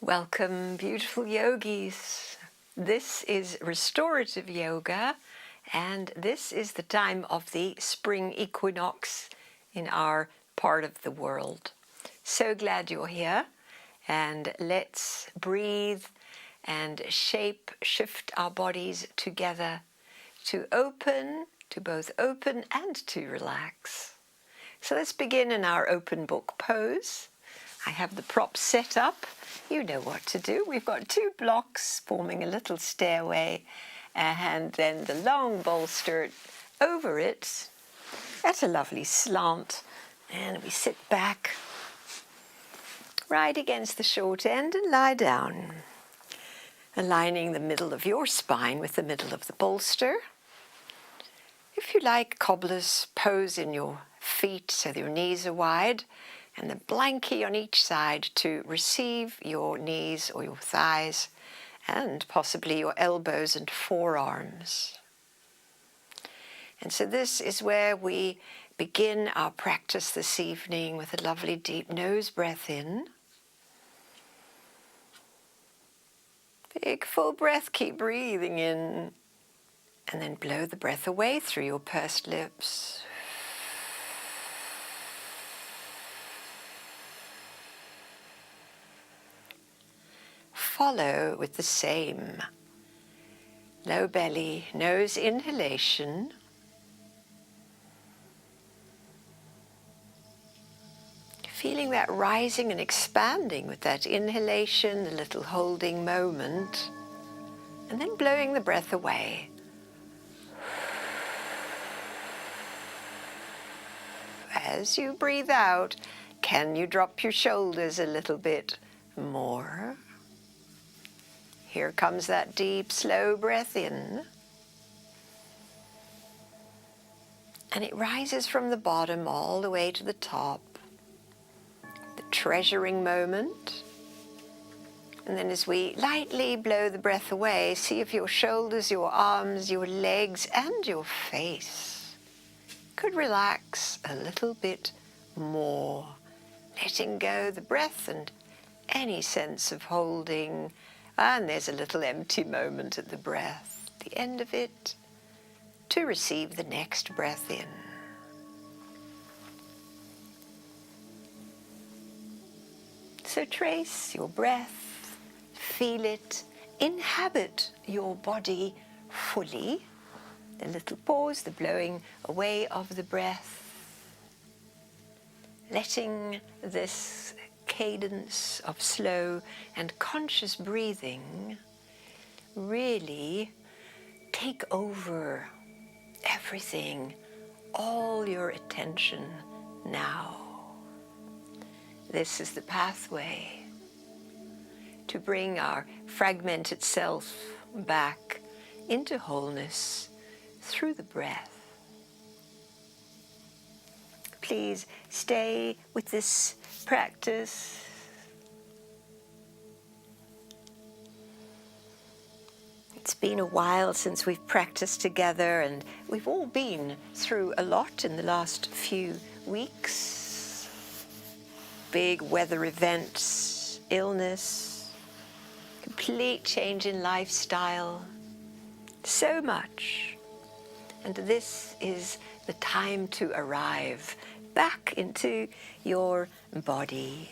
Welcome, beautiful yogis. This is Restorative Yoga, and this is the time of the spring equinox in our part of the world. So glad you're here, and let's breathe and shift our bodies together to both open and to relax. So let's begin in our open book pose. I have the props set up. You know what to do. We've got two blocks forming a little stairway, and then the long bolster over it at a lovely slant. And we sit back right against the short end and lie down, aligning the middle of your spine with the middle of the bolster. If you like, cobbler's pose in your feet so that your knees are wide, and the blankie on each side to receive your knees or your thighs and possibly your elbows and forearms. And so this is where we begin our practice this evening with a lovely deep nose breath in. Big full breath, keep breathing in, and then blow the breath away through your pursed lips. Follow with the same low belly, nose inhalation. Feeling that rising and expanding with that inhalation, a little holding moment, and then blowing the breath away. As you breathe out, can you drop your shoulders a little bit more? Here comes that deep, slow breath in. And it rises from the bottom all the way to the top. The treasuring moment. And then as we lightly blow the breath away, see if your shoulders, your arms, your legs, and your face could relax a little bit more. Letting go the breath and any sense of holding. And there's a little empty moment at the breath, the end of it, to receive the next breath in. So trace your breath, feel it, inhabit your body fully. The little pause, the blowing away of the breath, letting this cadence of slow and conscious breathing really take over everything, all your attention now. This is the pathway to bring our fragmented self back into wholeness through the breath. Please stay with this practice. It's been a while since we've practiced together, and we've all been through a lot in the last few weeks. Big weather events, illness, complete change in lifestyle, so much. And this is the time to arrive back into your body.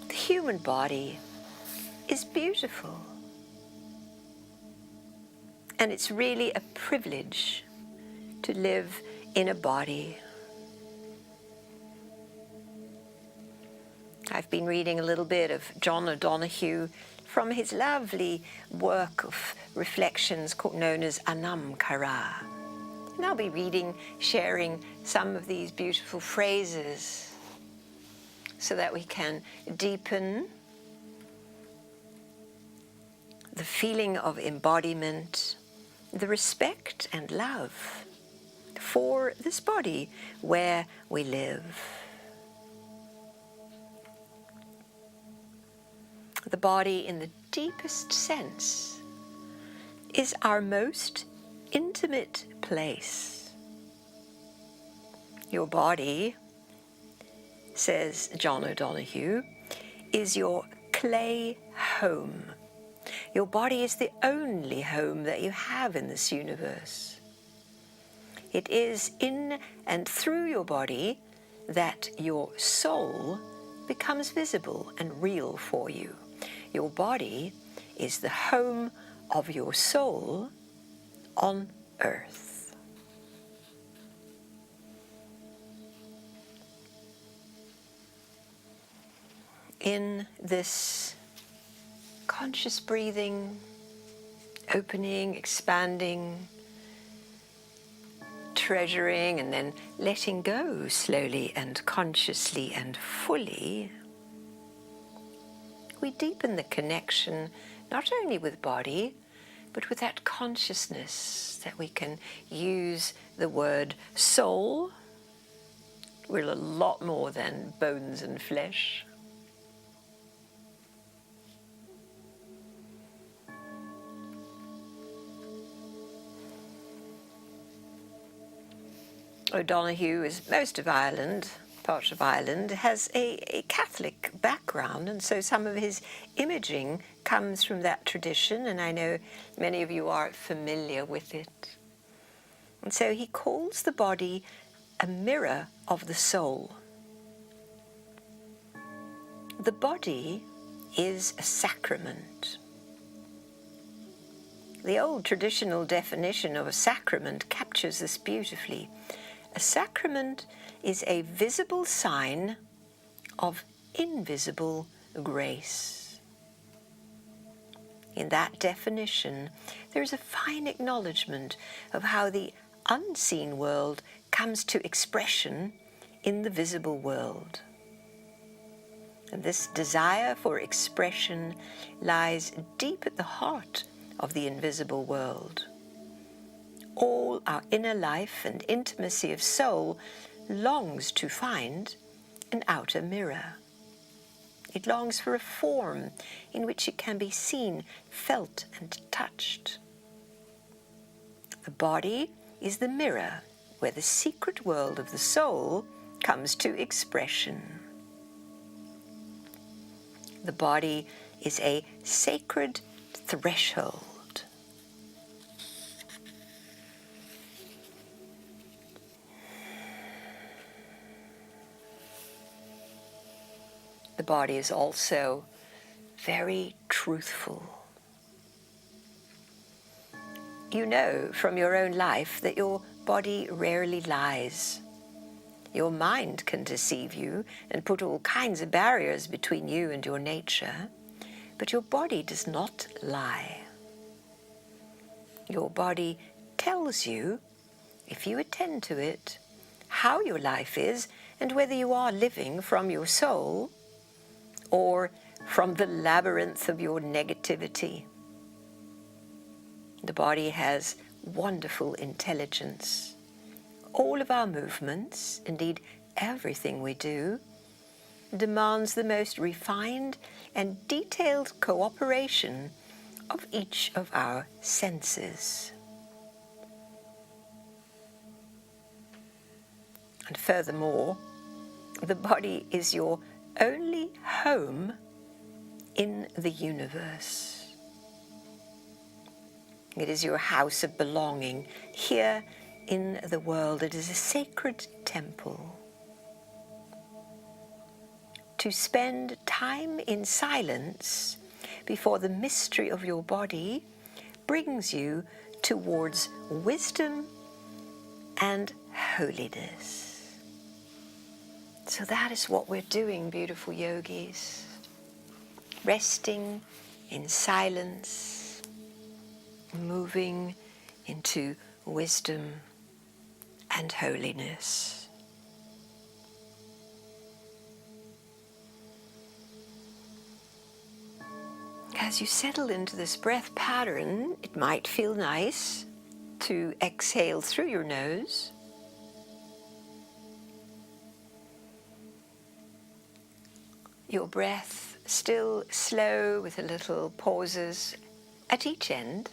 The human body is beautiful. And it's really a privilege to live in a body. I've been reading a little bit of John O'Donoghue from his lovely work of reflections known as Anam Cara. And I'll be sharing some of these beautiful phrases so that we can deepen the feeling of embodiment, the respect and love for this body where we live. The body, in the deepest sense, is our most intimate place. Your body says John O'Donoghue, is your clay home. Your body is the only home that you have in this universe. It is in and through your body that your soul becomes visible and real for you. Your body is the home of your soul on earth. In this conscious breathing, opening, expanding, treasuring, and then letting go slowly and consciously and fully, we deepen the connection not only with body, but with that consciousness that we can use the word soul. We're a lot more than bones and flesh. O'Donoghue, as most of Ireland, part of Ireland, has a Catholic background, and so some of his imaging comes from that tradition, and I know many of you are familiar with it. And so he calls the body a mirror of the soul. The body is a sacrament. The old traditional definition of a sacrament captures this beautifully. A sacrament is a visible sign of invisible grace. In that definition, there is a fine acknowledgement of how the unseen world comes to expression in the visible world. And this desire for expression lies deep at the heart of the invisible world. All our inner life and intimacy of soul longs to find an outer mirror. It longs for a form in which it can be seen, felt, and touched. The body is the mirror where the secret world of the soul comes to expression. The body is a sacred threshold. The body is also very truthful. You know from your own life that your body rarely lies. Your mind can deceive you and put all kinds of barriers between you and your nature, but your body does not lie. Your body tells you, if you attend to it, how your life is and whether you are living from your soul or from the labyrinth of your negativity. The body has wonderful intelligence. All of our movements, indeed everything we do, demands the most refined and detailed cooperation of each of our senses. And furthermore, the body is your only home in the universe. It is your house of belonging here in the world. It is a sacred temple. To spend time in silence before the mystery of your body brings you towards wisdom and holiness. So that is what we're doing, beautiful yogis. Resting in silence, moving into wisdom and holiness. As you settle into this breath pattern, it might feel nice to exhale through your nose. Your breath still slow with a little pauses at each end.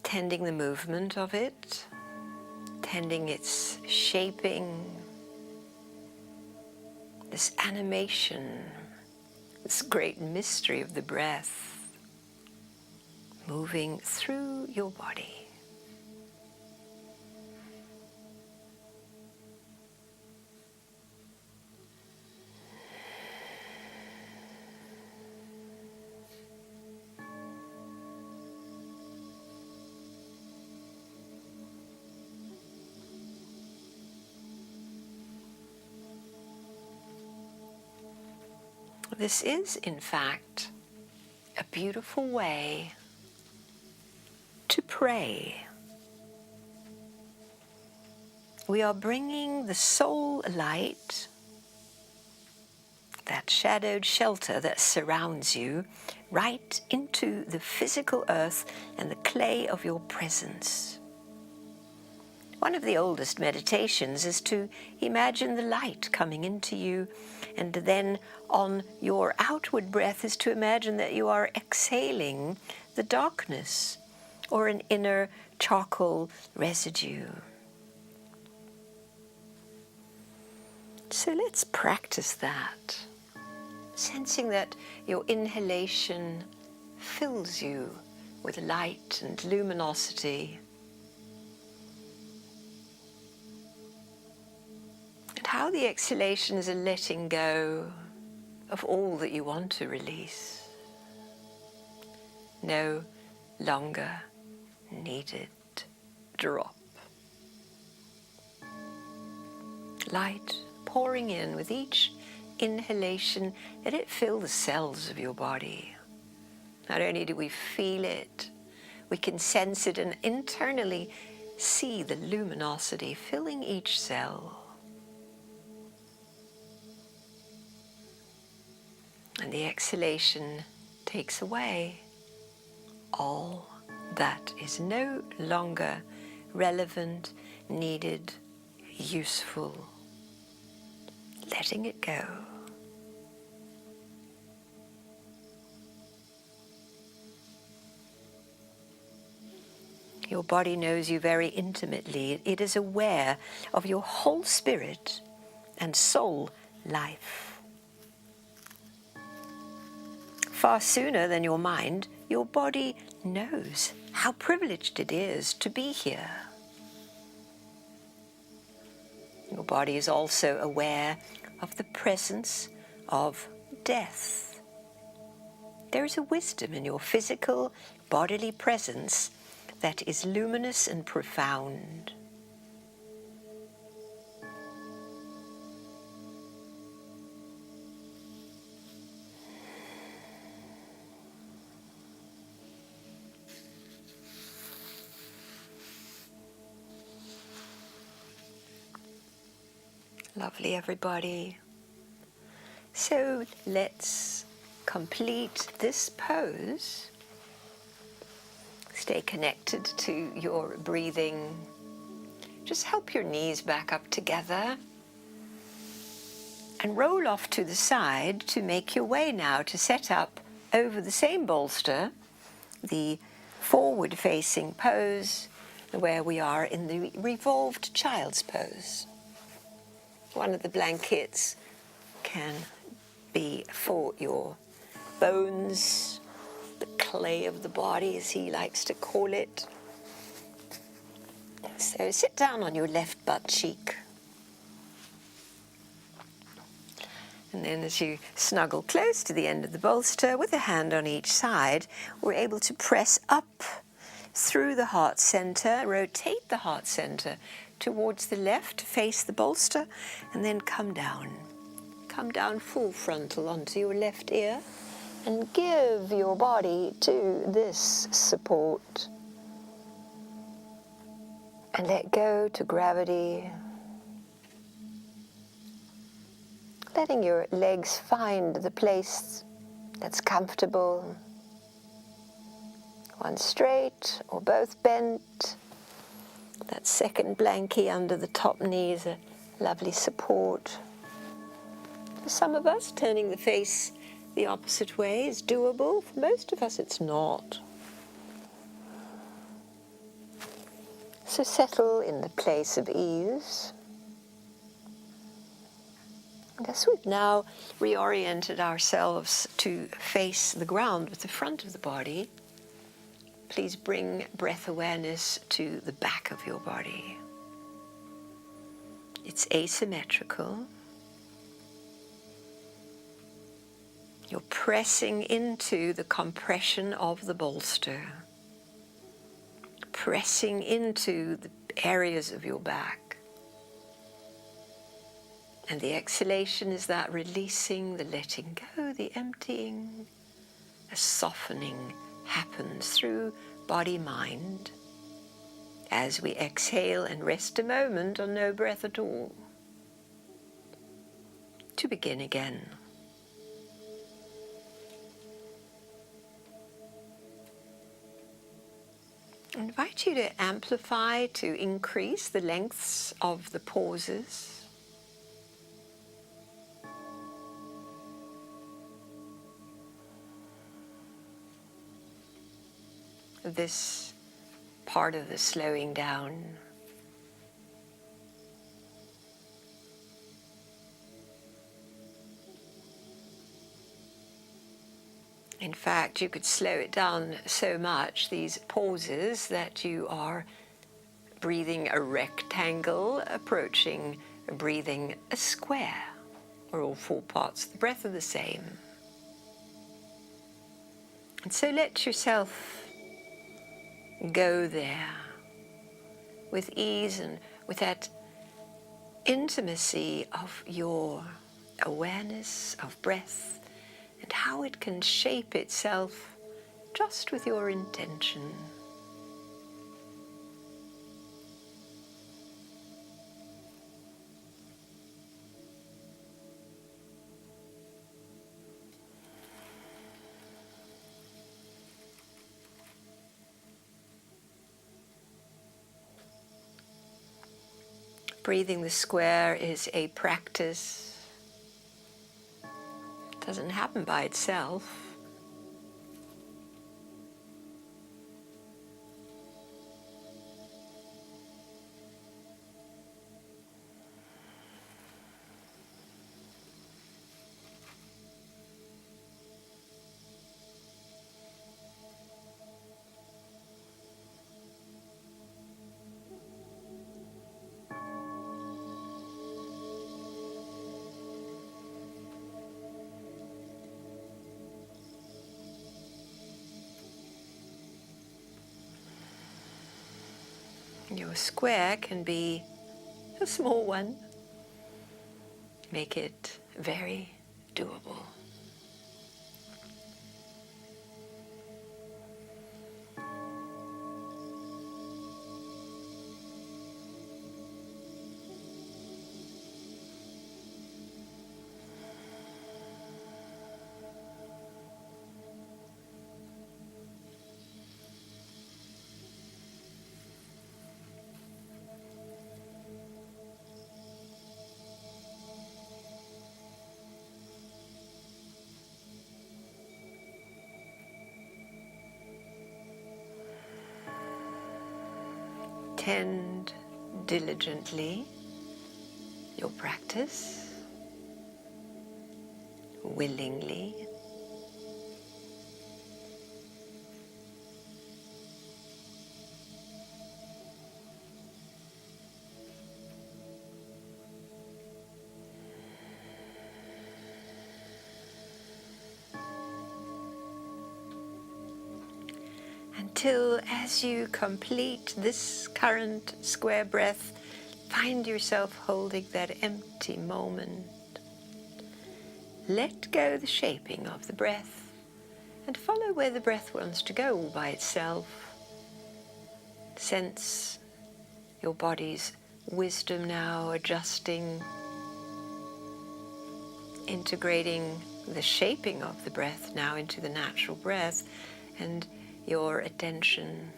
Tending the movement of it, comprehending its shaping, this animation, this great mystery of the breath moving through your body. This is, in fact, a beautiful way to pray. We are bringing the soul light, that shadowed shelter that surrounds you, right into the physical earth and the clay of your presence. One of the oldest meditations is to imagine the light coming into you, and then on your outward breath is to imagine that you are exhaling the darkness or an inner charcoal residue. So let's practice that, sensing that your inhalation fills you with light and luminosity, and how the exhalations are letting go of all that you want to release. No longer needed. Drop. Light pouring in with each inhalation. Let it fill the cells of your body. Not only do we feel it, we can sense it and internally see the luminosity filling each cell. And the exhalation takes away all that is no longer relevant, needed, useful. Letting it go. Your body knows you very intimately. It is aware of your whole spirit and soul life. Far sooner than your mind, your body knows how privileged it is to be here. Your body is also aware of the presence of death. There is a wisdom in your physical, bodily presence that is luminous and profound. Lovely, everybody. So let's complete this pose. Stay connected to your breathing. Just help your knees back up together and roll off to the side to make your way now to set up over the same bolster, the forward-facing pose where we are in the revolved child's pose. One of the blankets can be for your bones, the clay of the body, as he likes to call it. So sit down on your left butt cheek. And then as you snuggle close to the end of the bolster with a hand on each side, we're able to press up through the heart center, rotate the heart center towards the left to face the bolster, and then come down. Come down full frontal onto your left ear and give your body to this support. And let go to gravity. Letting your legs find the place that's comfortable. One straight or both bent. That second blankie under the top knee is a lovely support. For some of us, turning the face the opposite way is doable. For most of us, it's not. So settle in the place of ease. And as we've now reoriented ourselves to face the ground with the front of the body, please bring breath awareness to the back of your body. It's asymmetrical. You're pressing into the compression of the bolster, pressing into the areas of your back. And the exhalation is that releasing, the letting go, the emptying. A softening happens through body-mind as we exhale and rest a moment on no breath at all. To begin again. I invite you to amplify, to increase the lengths of the pauses. This part of the slowing down. In fact, you could slow it down so much, these pauses, that you are breathing a rectangle, approaching breathing a square, where all four parts of the breath are the same. And so let yourself go there with ease and with that intimacy of your awareness of breath and how it can shape itself just with your intention. Breathing the square is a practice. It doesn't happen by itself. Your square can be a small one. Make it very doable. Tend diligently your practice, willingly. Until, as you complete this current square breath, find yourself holding that empty moment. Let go the shaping of the breath and follow where the breath wants to go all by itself. Sense your body's wisdom now adjusting, integrating the shaping of the breath now into the natural breath, and your attention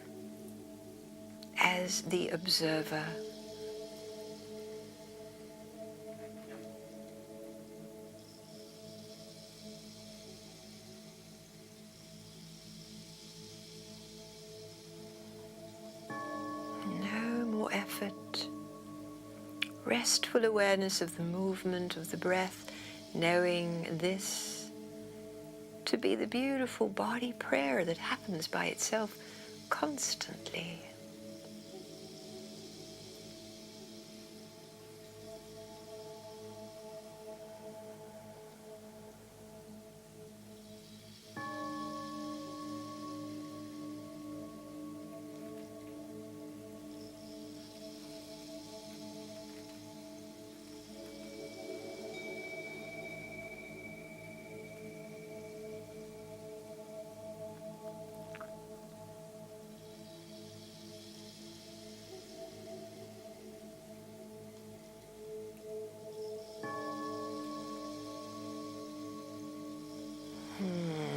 as the observer. No effort. Restful awareness of the movement of the breath, knowing this to be the beautiful body prayer that happens by itself constantly.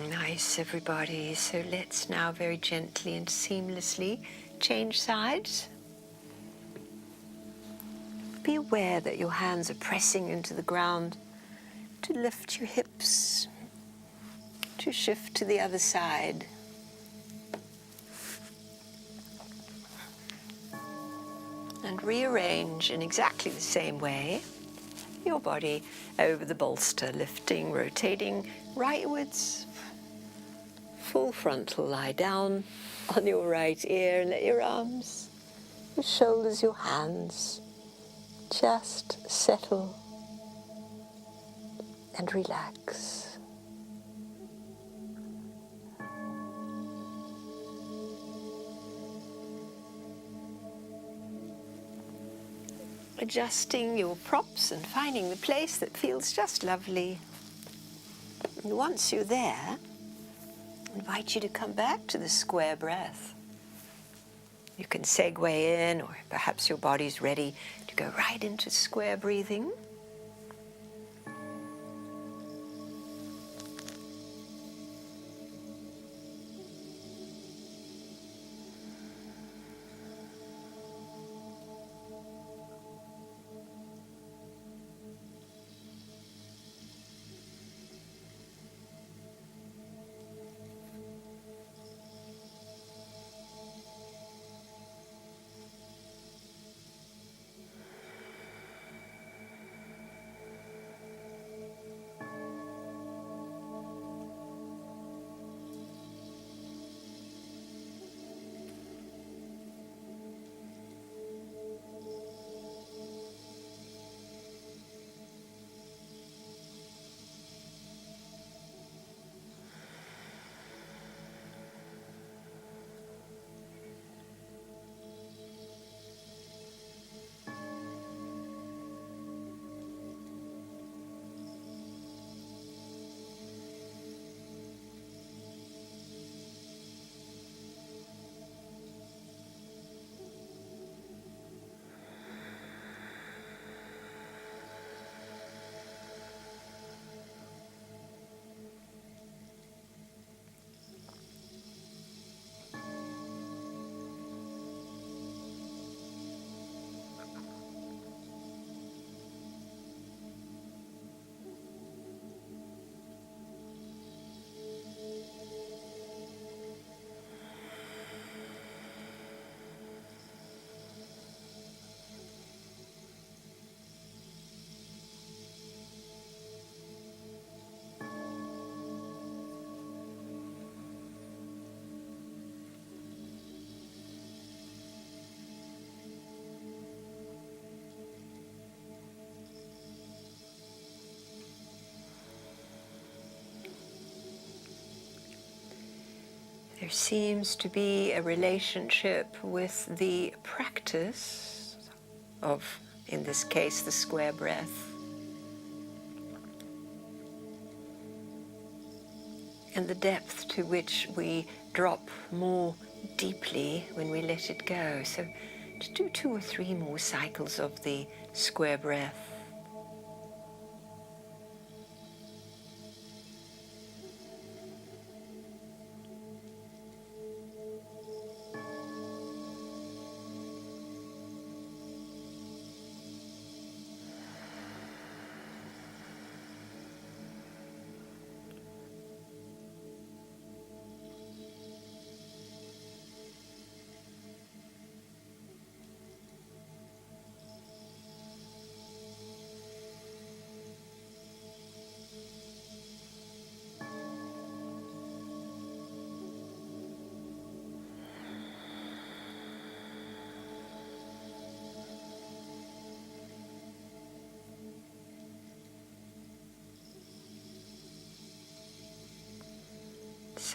Nice, everybody. So let's now very gently and seamlessly change sides. Be aware that your hands are pressing into the ground to lift your hips, to shift to the other side. And rearrange in exactly the same way your body over the bolster, lifting, rotating rightwards. Full frontal lie down on your right ear and let your arms, your shoulders, your hands just settle and relax. Adjusting your props and finding the place that feels just lovely. And once you're there, I invite you to come back to the square breath. You can segue in, or perhaps your body's ready to go right into square breathing. There seems to be a relationship with the practice of, in this case, the square breath, and the depth to which we drop more deeply when we let it go. So to do 2 or 3 more cycles of the square breath.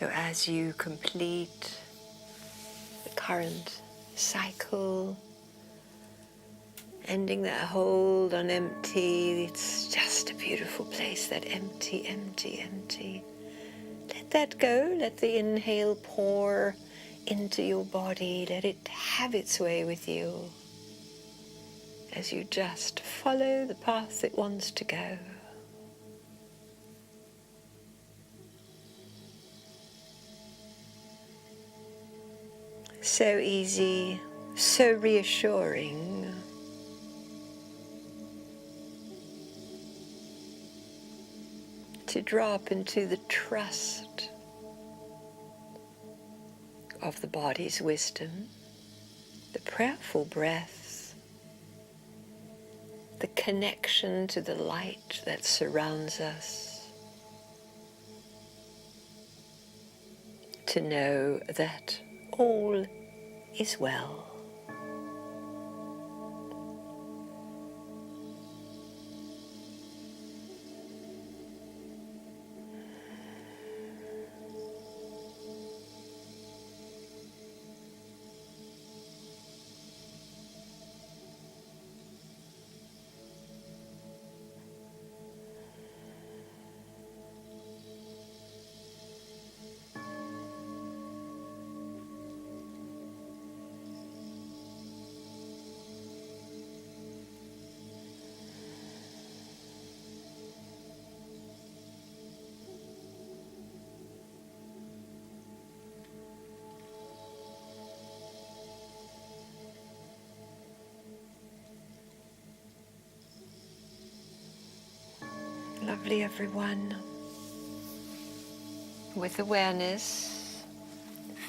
So as you complete the current cycle, ending that hold on empty, it's just a beautiful place, that empty, empty, empty. Let that go, let the inhale pour into your body, let it have its way with you as you just follow the path it wants to go. So easy, so reassuring. To drop into the trust of the body's wisdom, the prayerful breath, the connection to the light that surrounds us, to know that all is well. Lovely, everyone. With awareness,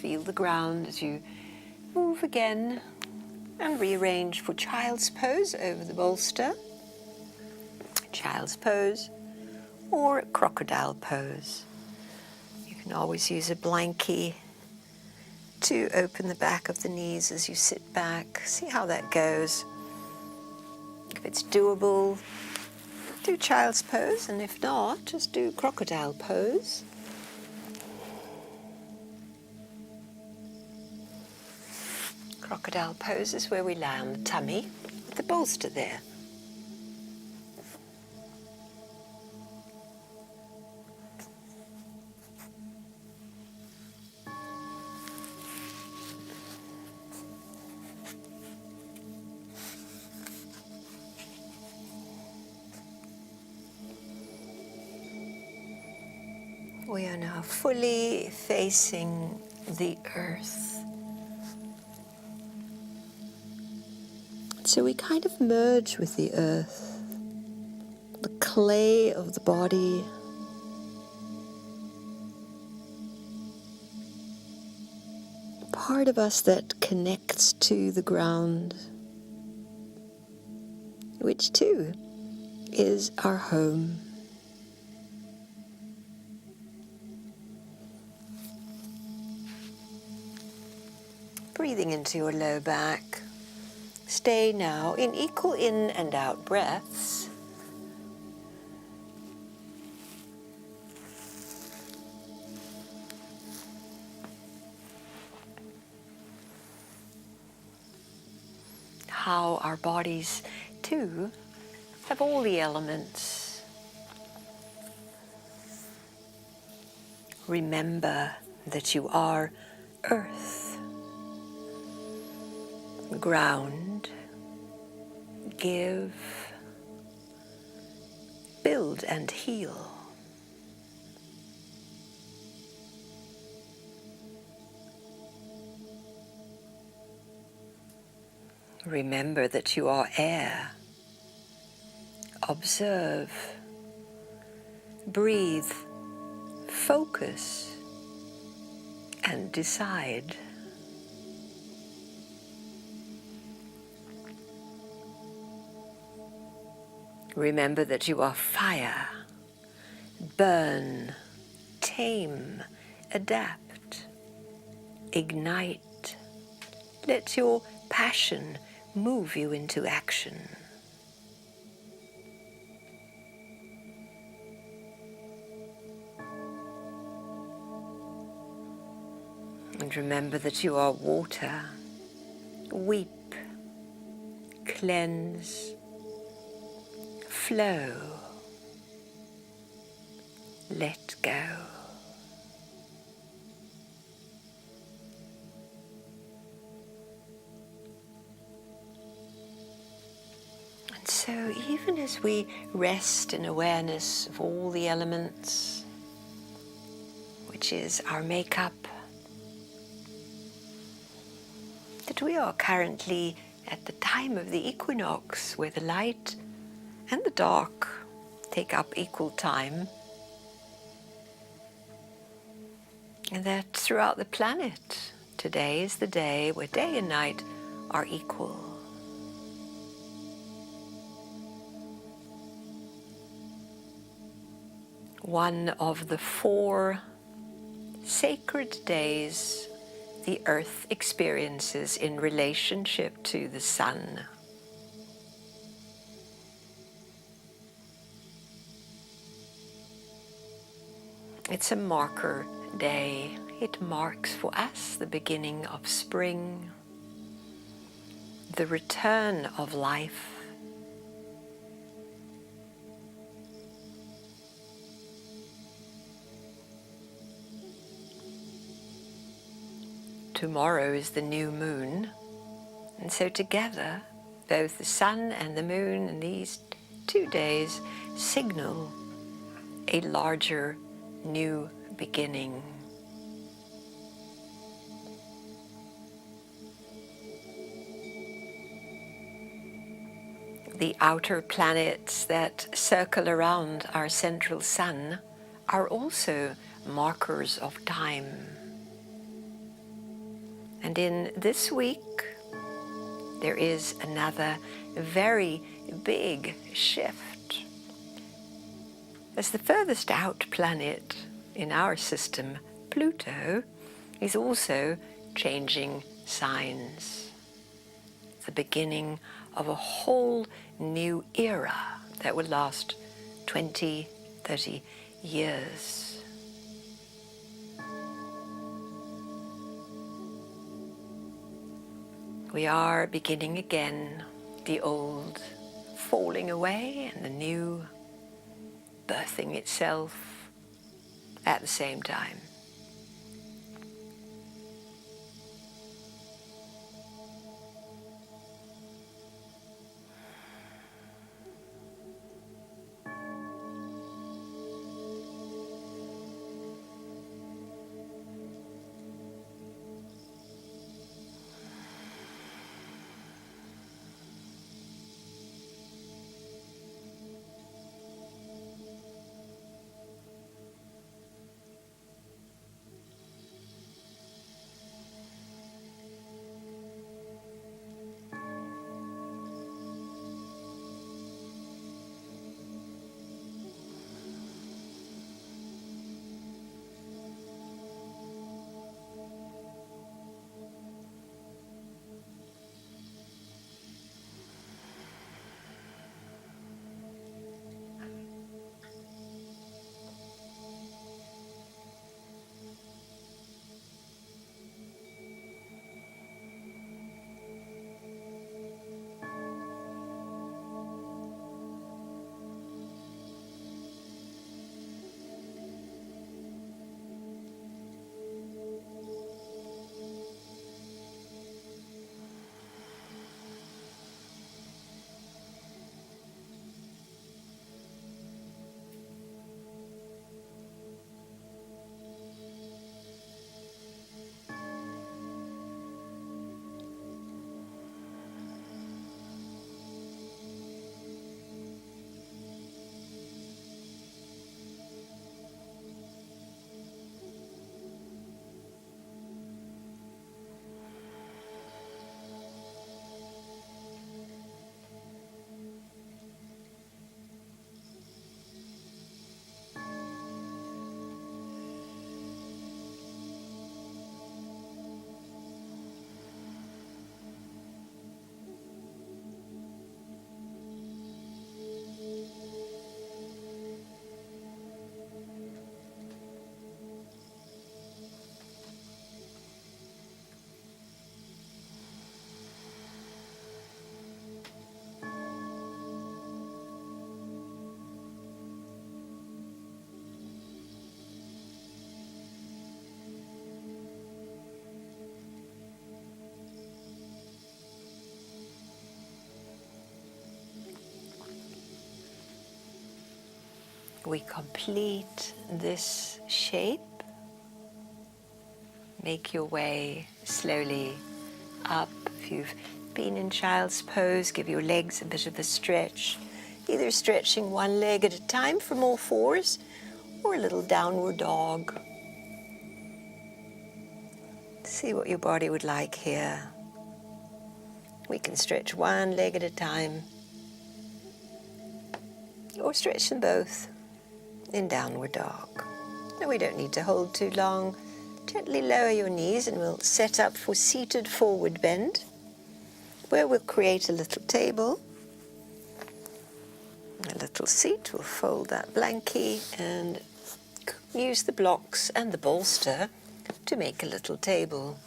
feel the ground as you move again and rearrange for child's pose over the bolster, child's pose, or crocodile pose. You can always use a blankie to open the back of the knees as you sit back. See how that goes. If it's doable, do child's pose, and if not, just do crocodile pose. Crocodile pose is where we lie on the tummy with the bolster there. We are now fully facing the earth. So we kind of merge with the earth, the clay of the body, part of us that connects to the ground, which too is our home. Breathing into your low back. Stay now in equal in and out breaths. How our bodies too have all the elements. Remember that you are earth, ground, give, build and heal. Remember that you are air. Observe, breathe, focus, and decide. Remember that you are fire. Burn, tame, adapt, ignite. Let your passion move you into action. And remember that you are water. Weep, cleanse, flow, let go. And so even as we rest in awareness of all the elements, which is our makeup, that we are currently at the time of the equinox, where the light and the dark take up equal time, and that throughout the planet, today is the day where day and night are equal. One of the 4 sacred days the earth experiences in relationship to the sun. It's a marker day. It marks for us the beginning of spring, the return of life. Tomorrow is the new moon, and so together, both the sun and the moon in these 2 days signal a larger new beginning. The outer planets that circle around our central sun are also markers of time. And in this week, there is another very big shift. As the furthest out planet in our system, Pluto, is also changing signs. The beginning of a whole new era that will last 20, 30 years. We are beginning again, the old falling away and the new birthing itself at the same time. we complete this shape. Make your way slowly up. If you've been in child's pose, give your legs a bit of a stretch, either stretching one leg at a time from all fours or a little downward dog. See what your body would like here. We can stretch one leg at a time or stretch them both in downward dog. No, we don't need to hold too long. Gently lower your knees and we'll set up for seated forward bend, where we'll create a little table, a little seat. We'll fold that blankie and use the blocks and the bolster to make a little table.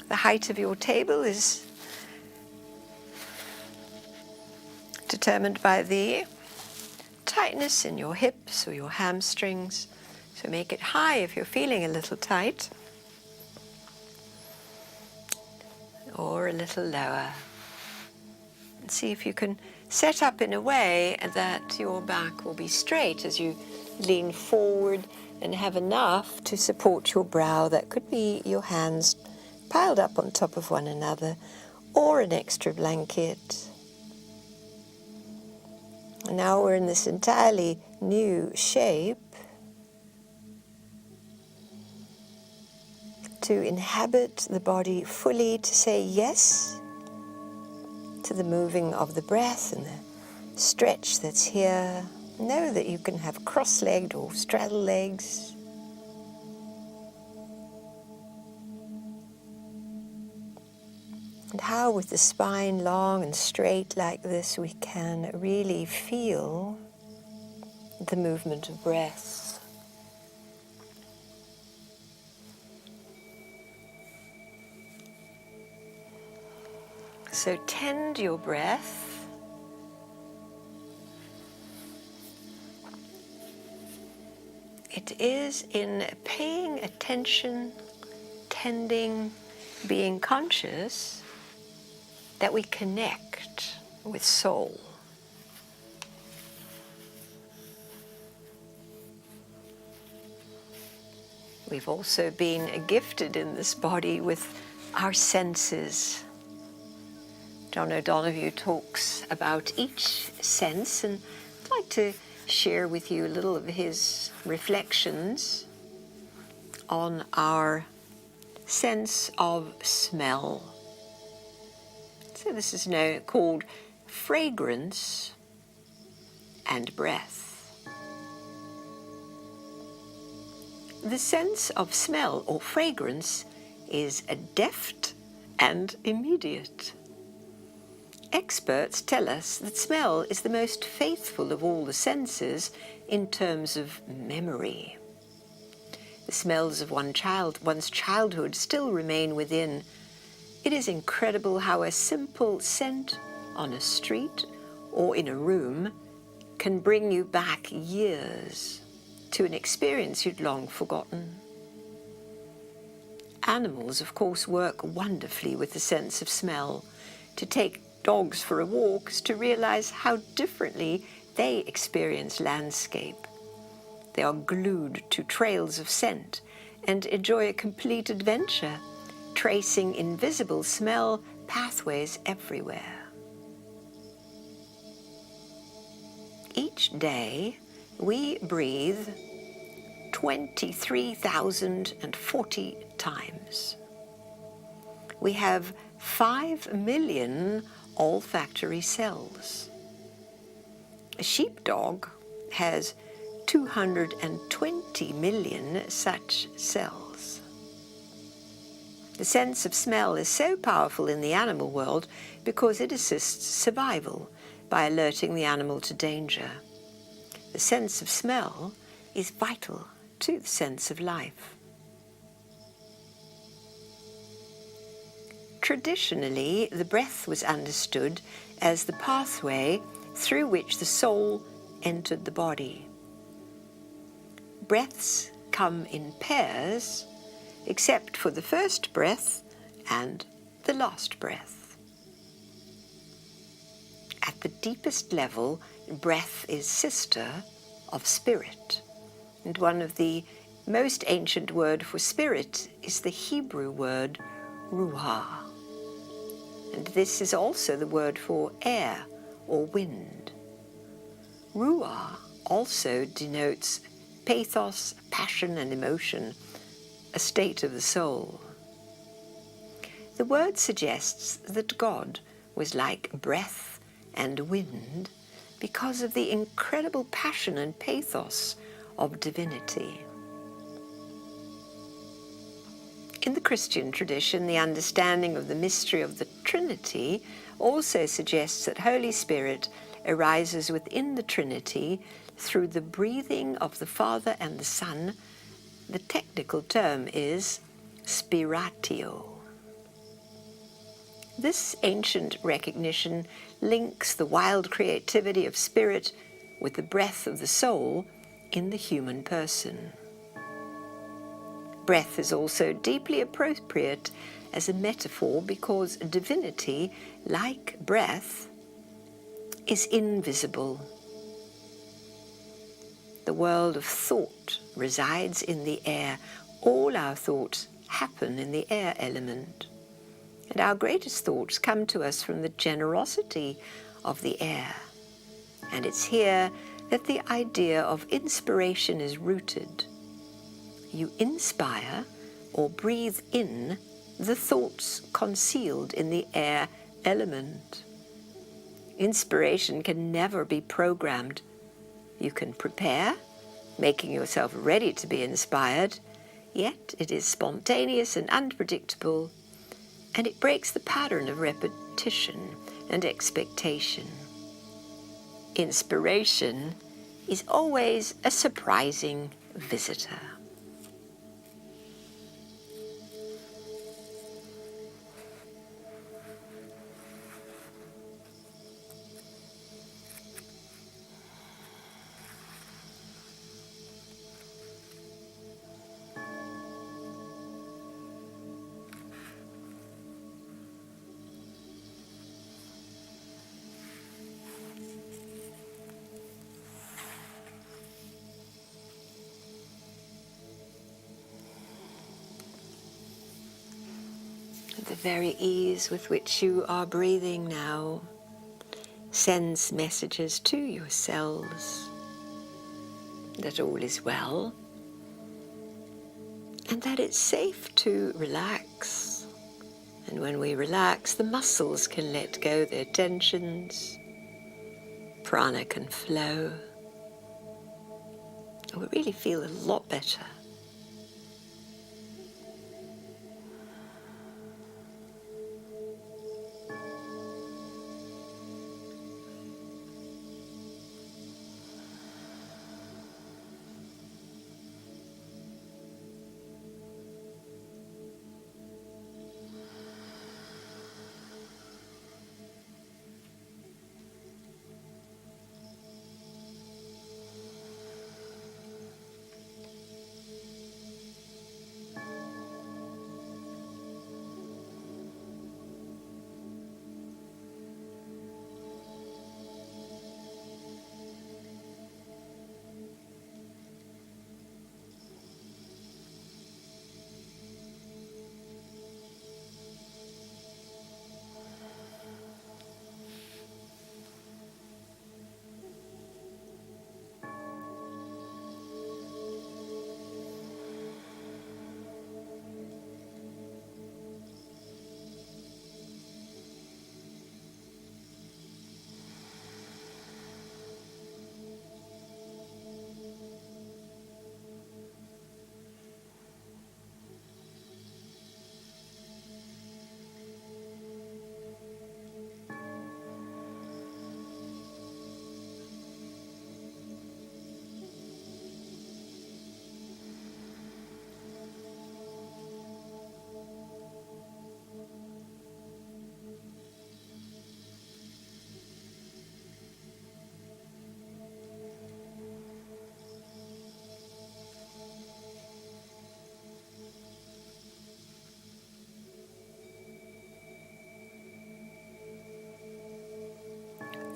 The height of your table is determined by the tightness in your hips or your hamstrings. So make it high if you're feeling a little tight, or a little lower. And see if you can set up in a way that your back will be straight as you lean forward and have enough to support your brow. That could be your hands piled up on top of one another, or an extra blanket. Now we're in this entirely new shape to inhabit the body fully, to say yes to the moving of the breath and the stretch that's here. Know that you can have cross-legged or straddle legs. And how with the spine long and straight like this we can really feel the movement of breath. So tend your breath. It is in paying attention, tending, being conscious, that we connect with soul. We've also been gifted in this body with our senses. John O'Donoghue talks about each sense, and I'd like to share with you a little of his reflections on our sense of smell. So this is now called fragrance and breath. The sense of smell or fragrance is deft and immediate. Experts tell us that smell is the most faithful of all the senses in terms of memory. The smells of one's childhood still remain within. It is incredible how a simple scent on a street or in a room can bring you back years to an experience you'd long forgotten. Animals, of course, work wonderfully with the sense of smell. To take dogs for a walk is to realize how differently they experience landscape. They are glued to trails of scent and enjoy a complete adventure, tracing invisible smell pathways everywhere. Each day, we breathe 23,040 times. We have 5 million olfactory cells. A sheepdog has 220 million such cells. The sense of smell is so powerful in the animal world because it assists survival by alerting the animal to danger. The sense of smell is vital to the sense of life. Traditionally, the breath was understood as the pathway through which the soul entered the body. Breaths come in pairs, except for the first breath and the last breath. At the deepest level, breath is sister of spirit, and one of the most ancient word for spirit is the Hebrew word ruah, and this is also the word for air or wind. Ruah also denotes pathos, passion and emotion, a state of the soul. The word suggests that God was like breath and wind because of the incredible passion and pathos of divinity. In the Christian tradition, the understanding of the mystery of the Trinity also suggests that Holy Spirit arises within the Trinity through the breathing of the Father and the Son. The technical term is spiratio. This ancient recognition links the wild creativity of spirit with the breath of the soul in the human person. Breath is also deeply appropriate as a metaphor because divinity, like breath, is invisible. The world of thought resides in the air. All our thoughts happen in the air element. And our greatest thoughts come to us from the generosity of the air. And it's here that the idea of inspiration is rooted. You inspire or breathe in the thoughts concealed in the air element. Inspiration can never be programmed. You can prepare, making yourself ready to be inspired, yet it is spontaneous and unpredictable, and it breaks the pattern of repetition and expectation. Inspiration is always a surprising visitor. The very ease with which you are breathing now sends messages to your cells that all is well and that it's safe to relax. And when we relax, the muscles can let go their tensions, prana can flow, and we really feel a lot better.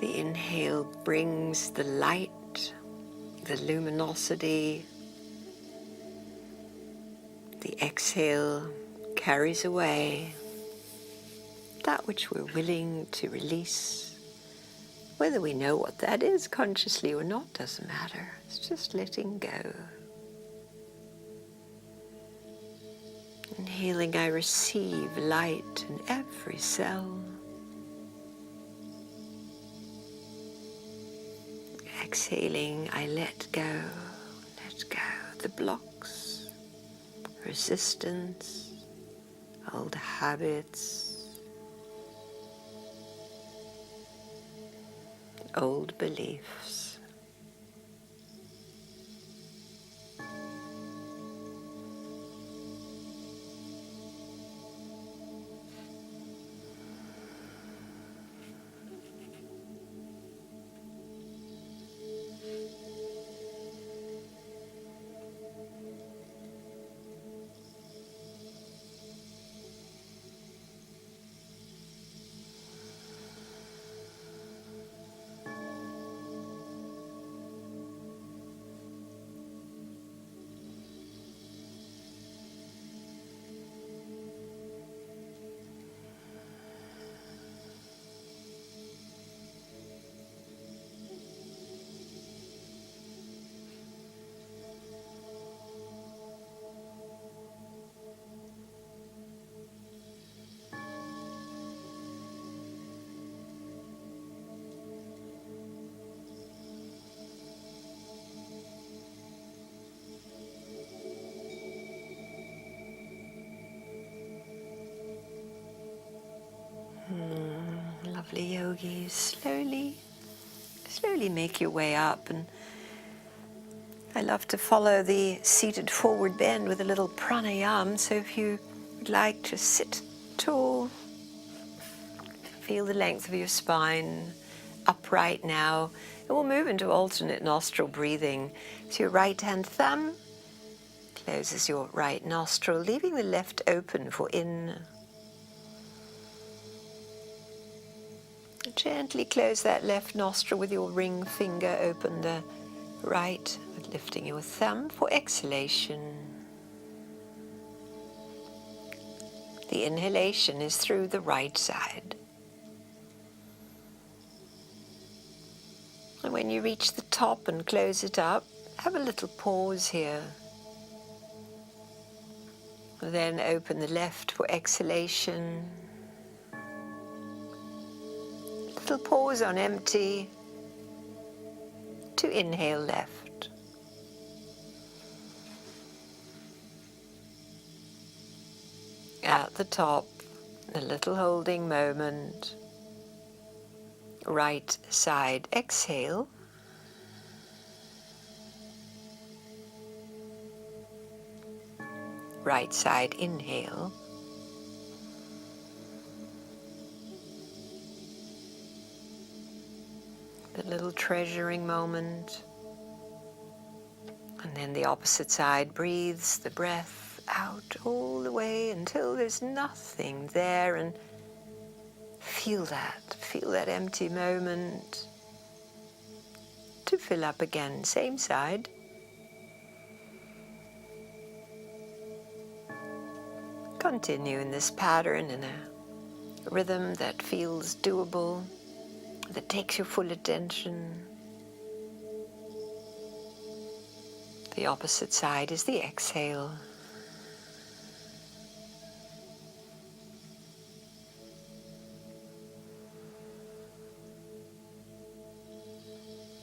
The inhale brings the light, the luminosity. The exhale carries away that which we're willing to release. Whether we know what that is consciously or not doesn't matter. It's just letting go. Inhaling, I receive light in every cell. Exhaling, I let go the blocks, resistance, old habits, old beliefs. Lovely yogis, slowly make your way up. And I love to follow the seated forward bend with a little pranayama. So if you would like to sit tall, feel the length of your spine, upright now, and we'll move into alternate nostril breathing. So your right hand thumb closes your right nostril, leaving the left open for in. Gently close that left nostril with your ring finger, open the right, lifting your thumb for exhalation. The inhalation is through the right side. And when you reach the top and close it up, have a little pause here. Then open the left for exhalation. Little pause on empty to inhale left. At the top, a little holding moment. Right side exhale. Right side inhale. The little treasuring moment. And then the opposite side breathes the breath out all the way until there's nothing there, and feel that empty moment to fill up again, same side. Continue in this pattern in a rhythm that feels doable, that takes your full attention. The opposite side is the exhale.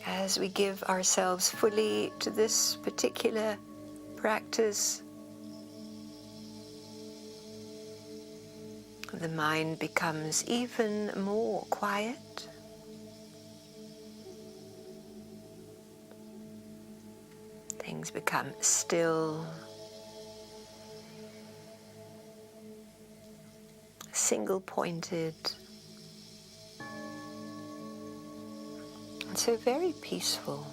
As we give ourselves fully to this particular practice, the mind becomes even more quiet. Things become still, single-pointed, and so very peaceful.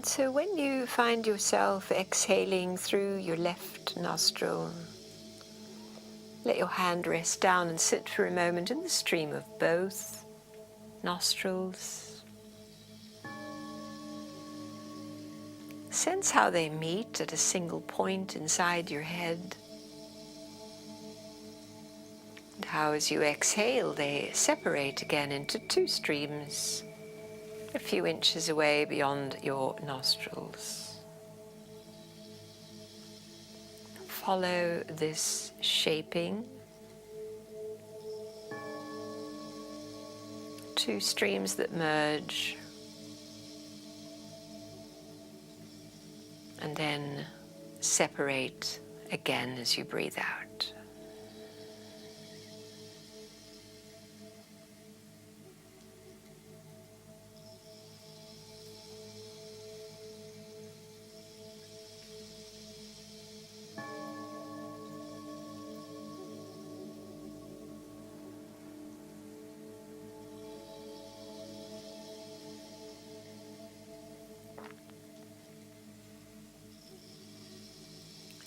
So when you find yourself exhaling through your left nostril, let your hand rest down and sit for a moment in the stream of both nostrils. Sense how they meet at a single point inside your head. And how as you exhale they separate again into two streams a few inches away beyond your nostrils. Follow this shaping. Two streams that merge and then separate again as you breathe out.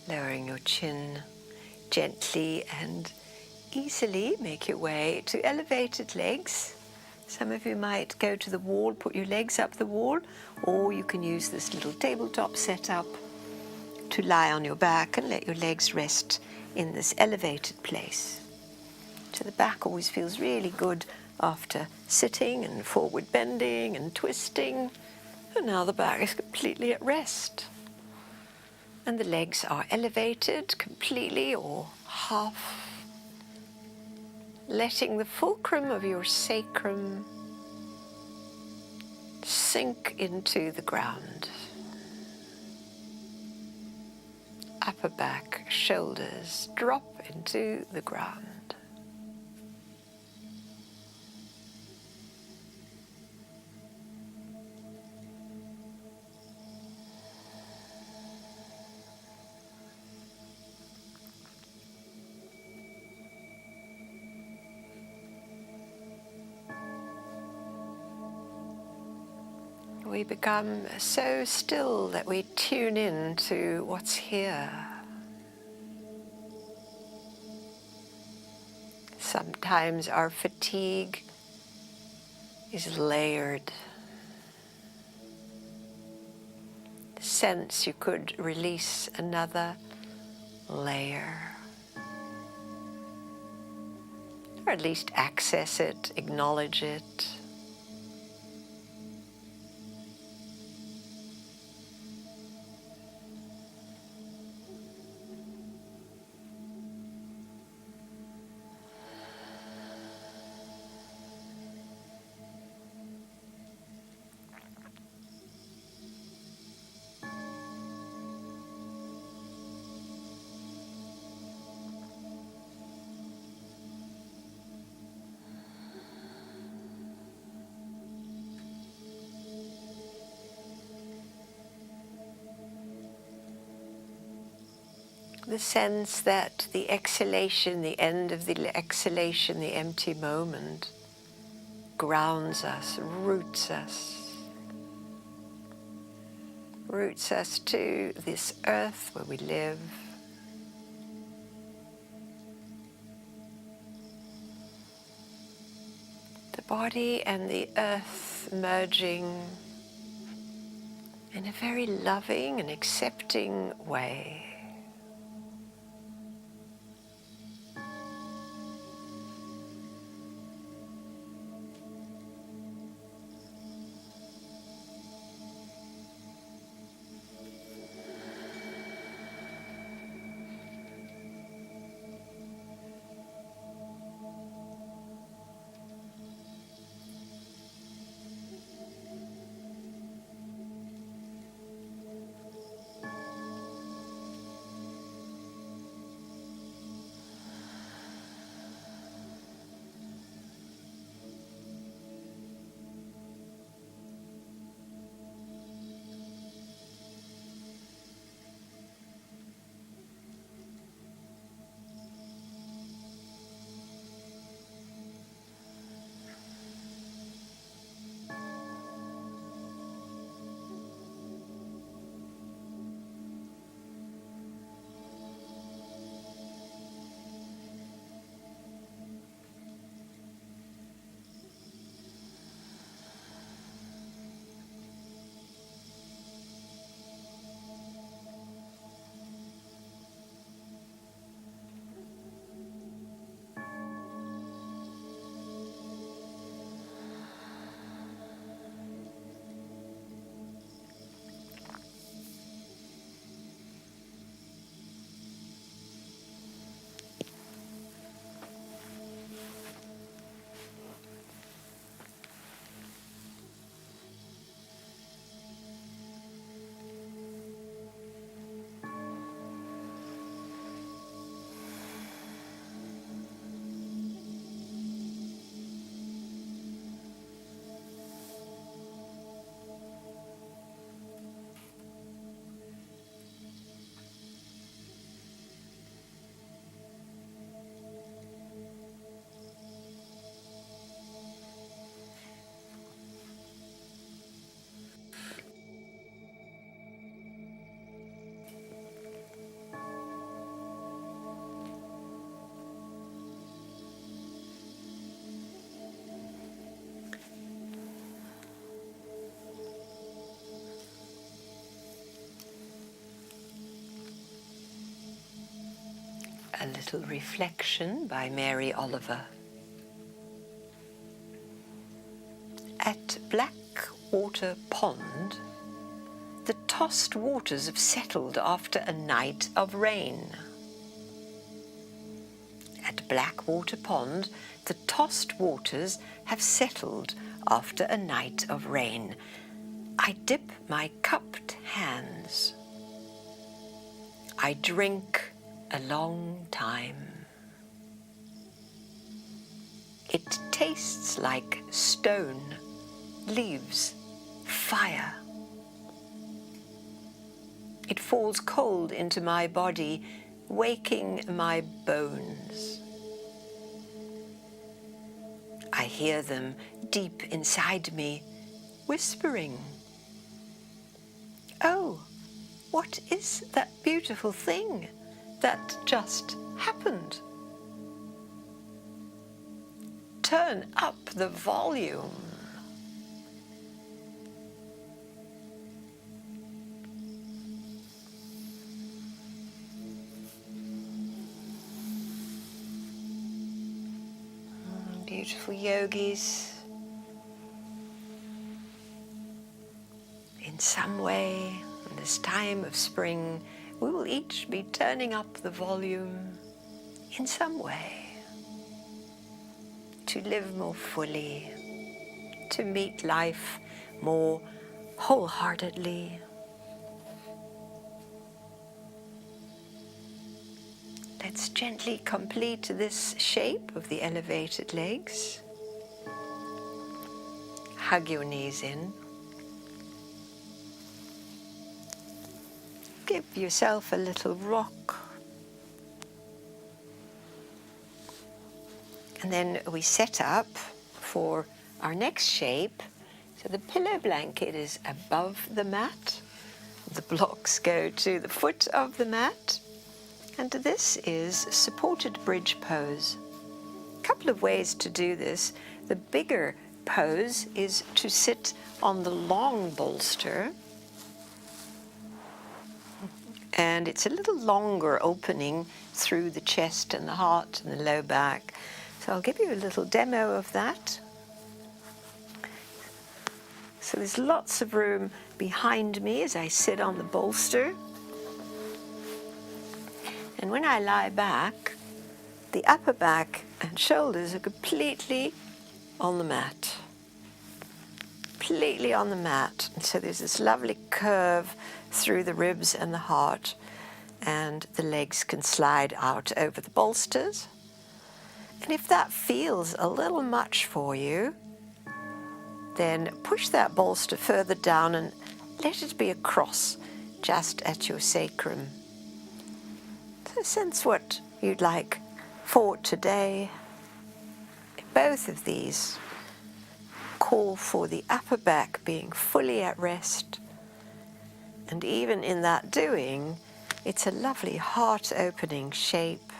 Lowering your chin gently and easily, make your way to elevated legs. Some of you might go to the wall, put your legs up the wall, or you can use this little tabletop setup to lie on your back and let your legs rest in this elevated place. So the back always feels really good after sitting and forward bending and twisting. And now the back is completely at rest. And the legs are elevated completely or half, letting the fulcrum of your sacrum sink into the ground. Upper back, shoulders drop into the ground. We become so still that we tune in to what's here. Sometimes our fatigue is layered. Sense you could release another layer. Or at least access it, acknowledge it. The sense that the exhalation, the end of the exhalation, the empty moment, grounds us, roots us to this earth where we live. The body and the earth merging in a very loving and accepting way. A little reflection by Mary Oliver. At Blackwater Pond, the tossed waters have settled after a night of rain. At Blackwater Pond, the tossed waters have settled after a night of rain. I dip my cupped hands. I drink a long time. It tastes like stone, leaves, fire. It falls cold into my body, waking my bones. I hear them deep inside me, whispering, "Oh, what is that beautiful thing that just happened? Turn up the volume." Beautiful yogis, in some way, in this time of spring, we will each be turning up the volume in some way to live more fully, to meet life more wholeheartedly. Let's gently complete this shape of the elevated legs. Hug your knees in. Give yourself a little rock. And then we set up for our next shape. So the pillow blanket is above the mat. The blocks go to the foot of the mat. And this is supported bridge pose. A couple of ways to do this. The bigger pose is to sit on the long bolster. And it's a little longer opening through the chest and the heart and the low back. So I'll give you a little demo of that. So there's lots of room behind me as I sit on the bolster. And when I lie back, the upper back and shoulders are completely on the mat. Completely on the mat. And so there's this lovely curve through the ribs and the heart, and the legs can slide out over the bolsters. And if that feels a little much for you, then push that bolster further down and let it be across just at your sacrum. So sense what you'd like for today. Both of these call for the upper back being fully at rest. And even in that doing, it's a lovely heart-opening shape.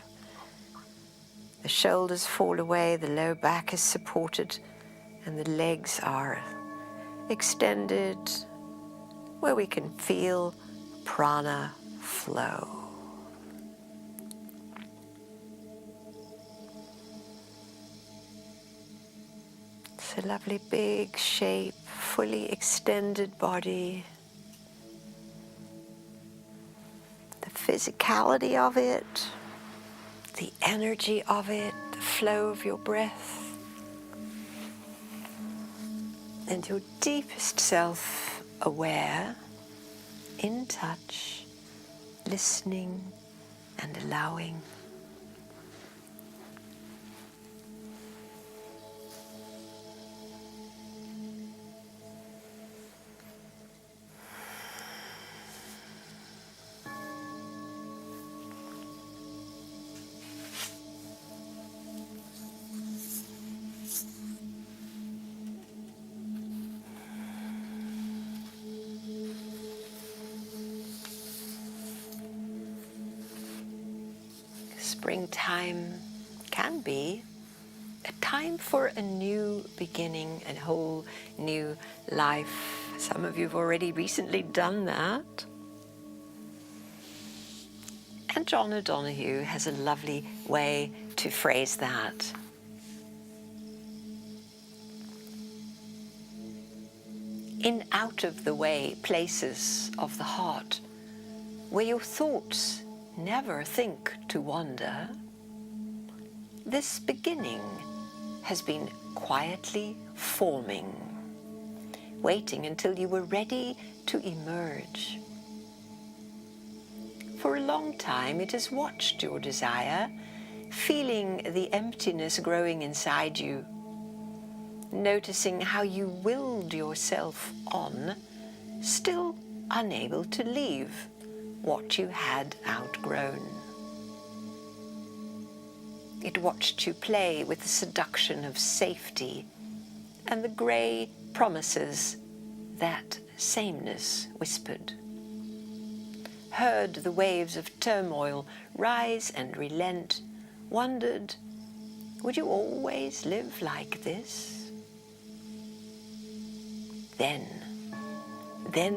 The shoulders fall away, the low back is supported, and the legs are extended, where we can feel prana flow. It's a lovely big shape, fully extended body. The physicality of it, the energy of it, the flow of your breath, and your deepest self aware, in touch, listening and allowing. Springtime can be a time for a new beginning, a whole new life. Some of you have already recently done that. And John O'Donoghue has a lovely way to phrase that. In out-of-the-way places of the heart, where your thoughts never think to wander, this beginning has been quietly forming, waiting until you were ready to emerge. For a long time it has watched your desire, feeling the emptiness growing inside you, noticing how you willed yourself on, still unable to leave what you had outgrown. It watched you play with the seduction of safety and the grey promises that sameness whispered, heard the waves of turmoil rise and relent, wondered, would you always live like this? Then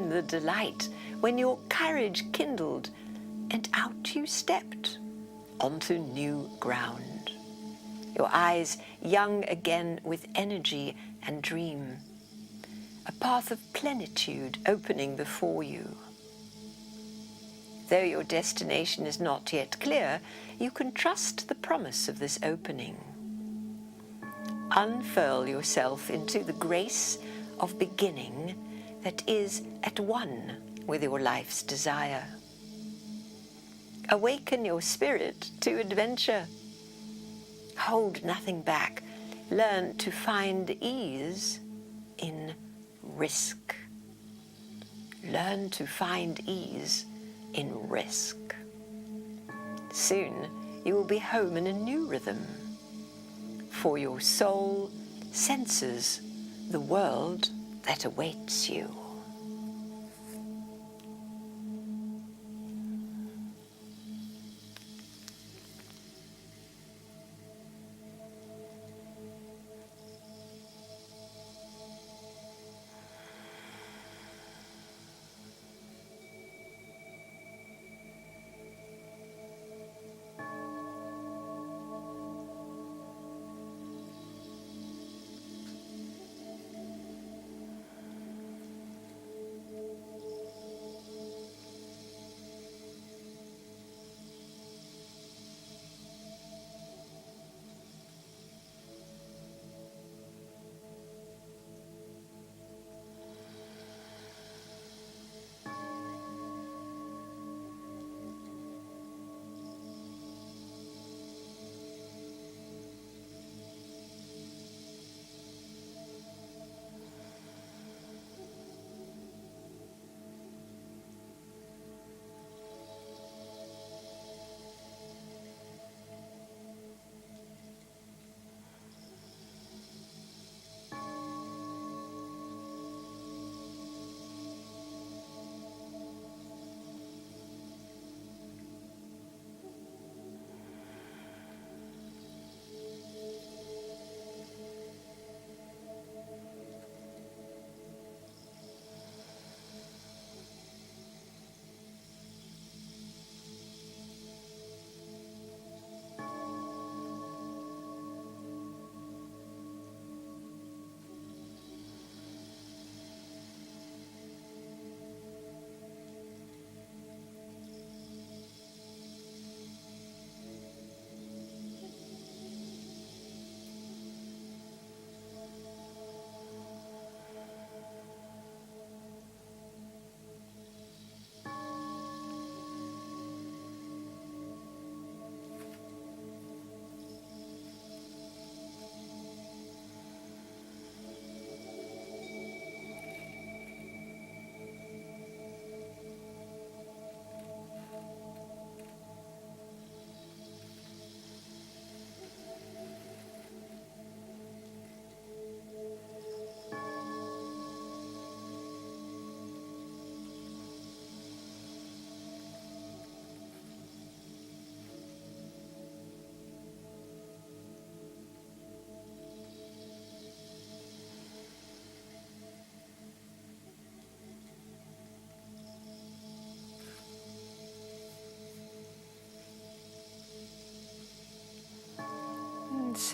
the delight, when your courage kindled and out you stepped onto new ground, your eyes young again with energy and dream, a path of plenitude opening before you. Though your destination is not yet clear, you can trust the promise of this opening. Unfurl yourself into the grace of beginning that is at one with your life's desire. Awaken your spirit to adventure. Hold nothing back. Learn to find ease in risk. Learn to find ease in risk. Soon you will be home in a new rhythm, for your soul senses the world that awaits you.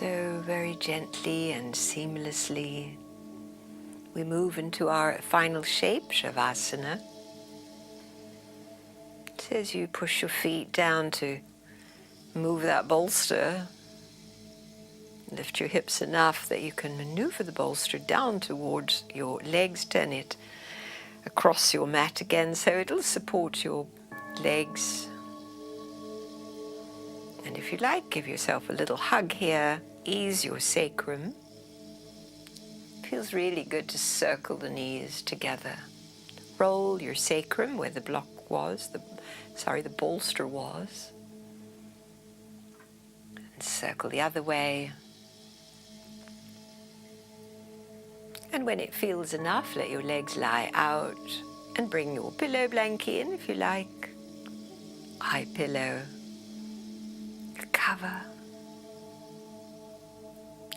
So very gently and seamlessly we move into our final shape, Shavasana. So as you push your feet down to move that bolster, lift your hips enough that you can maneuver the bolster down towards your legs, turn it across your mat again so it'll support your legs. And if you like, give yourself a little hug here, ease your sacrum. Feels really good to circle the knees together. Roll your sacrum where the block was, the bolster was. And circle the other way. And when it feels enough, let your legs lie out and bring your pillow blanket in if you like. Eye pillow, a cover.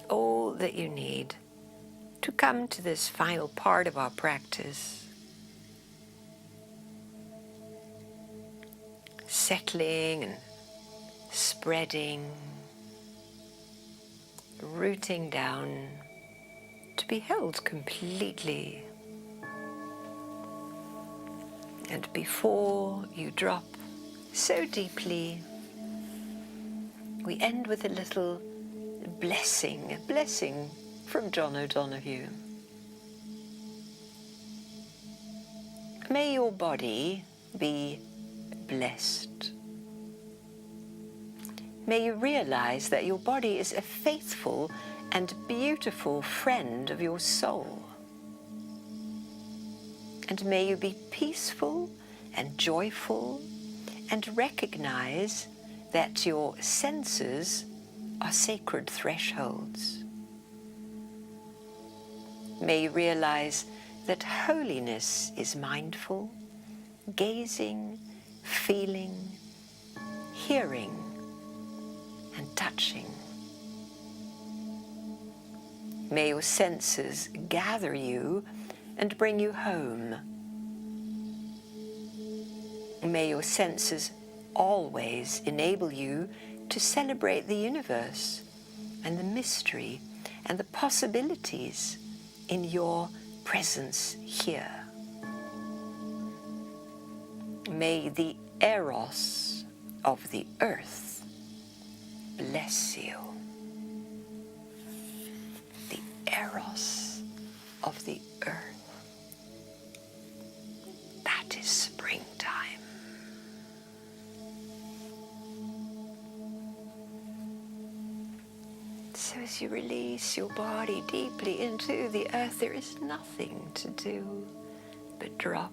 All that you need to come to this final part of our practice. Settling and spreading, rooting down to be held completely. And before you drop so deeply, we end with a little blessing, a blessing from John O'Donoghue. May your body be blessed. May you realize that your body is a faithful and beautiful friend of your soul. And may you be peaceful and joyful and recognize that your senses are sacred thresholds. May you realize that holiness is mindful, gazing, feeling, hearing, and touching. May your senses gather you and bring you home. May your senses always enable you to celebrate the universe and the mystery and the possibilities in your presence here. May the eros of the earth bless you. The eros of the earth. That is springtime. So as you release your body deeply into the earth, there is nothing to do but drop.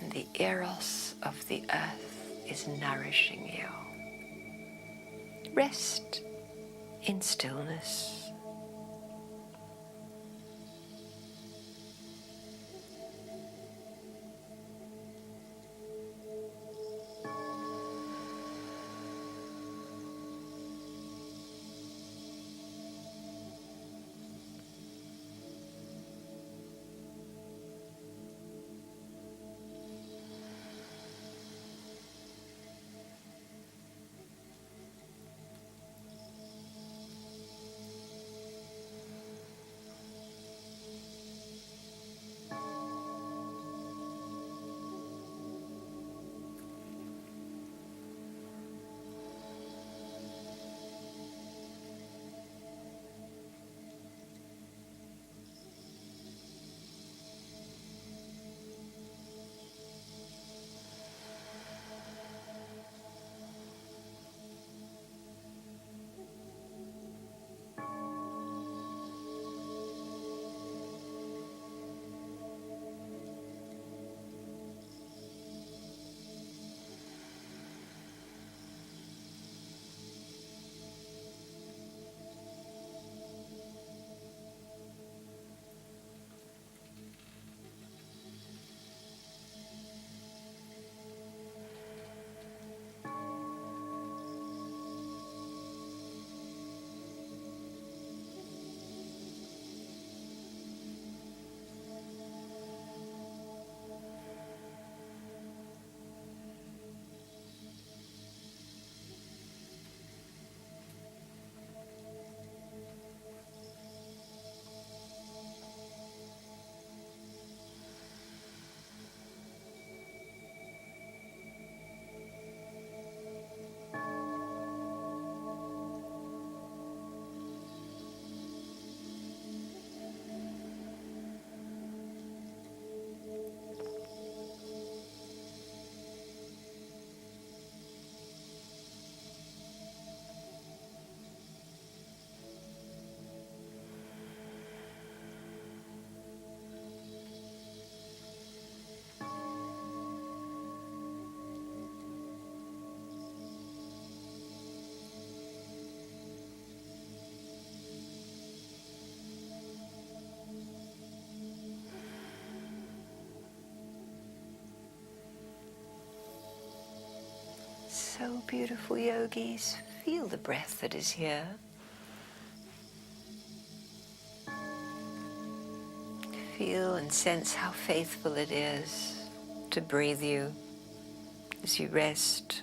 And the eros of the earth is nourishing you. Rest in stillness. So beautiful yogis, feel the breath that is here. Feel and sense how faithful it is to breathe you as you rest.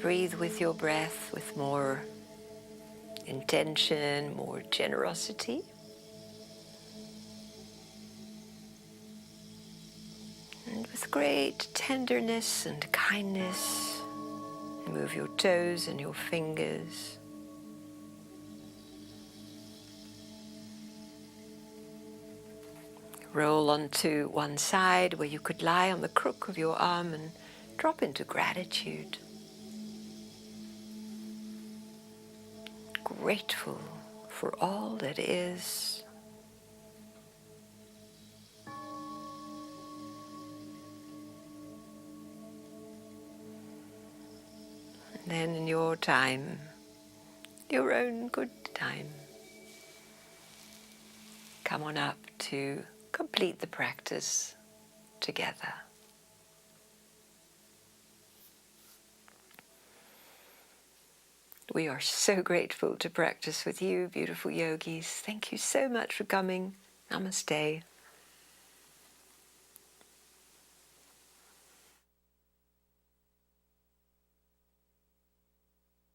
Breathe with your breath with more intention, more generosity. And with great tenderness and kindness, move your toes and your fingers. Roll onto one side where you could lie on the crook of your arm and drop into gratitude. Grateful for all that is. And then in your time, your own good time, come on up to complete the practice together. We are so grateful to practice with you, beautiful yogis. Thank you so much for coming. Namaste.